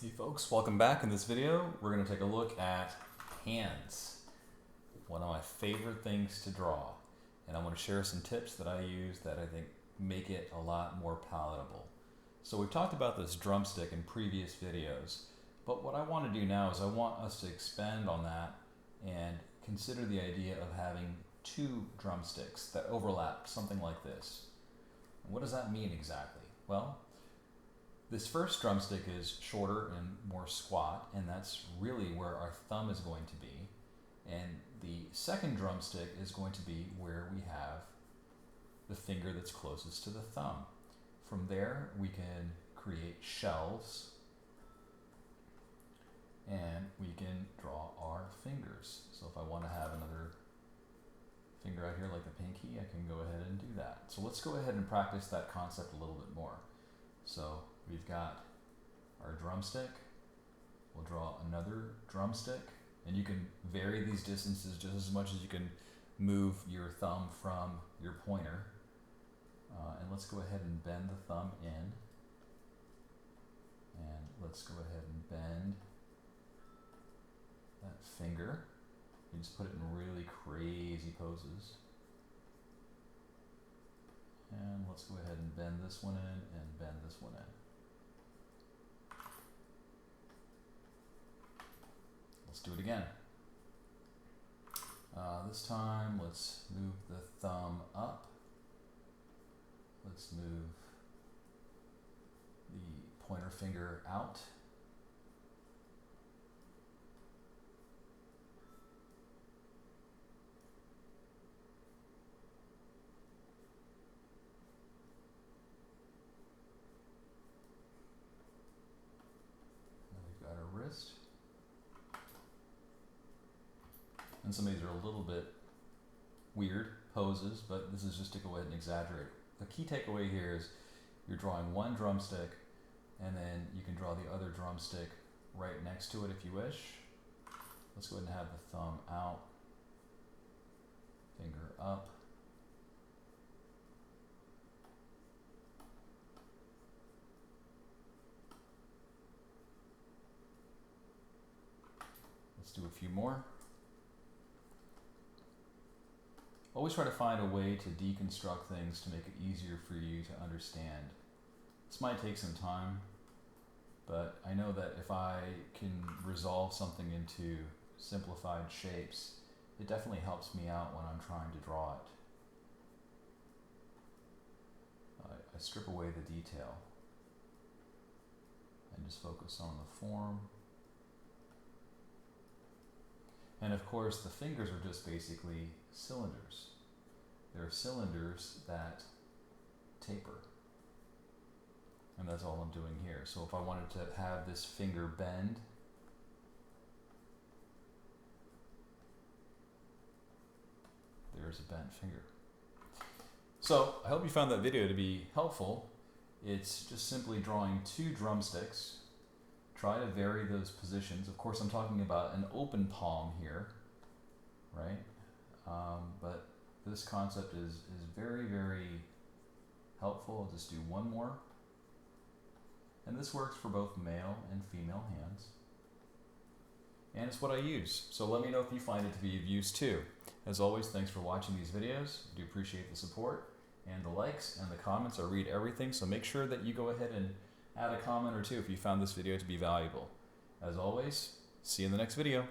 Hey folks, welcome back. In this video, we're going to take a look at hands. One of my favorite things to draw. And I want to share some tips that I use that I think make it a lot more palatable. So we've talked about this drumstick in previous videos, but what I want to do now is I want us to expand on that and consider the idea of having two drumsticks that overlap, something like this. And what does that mean exactly? Well, this first drumstick is shorter and more squat, and that's really where our thumb is going to be. And the second drumstick is going to be where we have the finger that's closest to the thumb. From there, we can create shelves, and we can draw our fingers. So if I want to have another finger out here like the pinky, I can go ahead and do that. So let's go ahead and practice that concept a little bit more. So we've got our drumstick. We'll draw another drumstick, and you can vary these distances just as much as you can move your thumb from your pointer. And let's go ahead and bend the thumb in, and let's go ahead and bend that finger. You just put it in really crazy poses. And let's go ahead and bend this one in and bend this one in. Let's do it again. This time, let's move the thumb up. Let's move the pointer finger out. Got our wrist. And some of these are a little bit weird poses, but this is just to go ahead and exaggerate. The key takeaway here is you're drawing one drumstick, and then you can draw the other drumstick right next to it if you wish. Let's go ahead and have the thumb out, finger up. Let's do a few more. Always try to find a way to deconstruct things to make it easier for you to understand. This might take some time, but I know that if I can resolve something into simplified shapes, it definitely helps me out when I'm trying to draw it. I strip away the detail and just focus on the form. And of course, the fingers are just basically cylinders. They're cylinders that taper. And that's all I'm doing here. So if I wanted to have this finger bend, there's a bent finger. So I hope you found that video to be helpful. It's just simply drawing two drumsticks. Try to vary those positions. Of course, I'm talking about an open palm here, right? But this concept is very, very helpful. I'll just do one more. And this works for both male and female hands. And it's what I use. So let me know if you find it to be of use too. As always, thanks for watching these videos. I do appreciate the support and the likes and the comments. I read everything, so make sure that you go ahead and add a comment or two if you found this video to be valuable. As always, see you in the next video.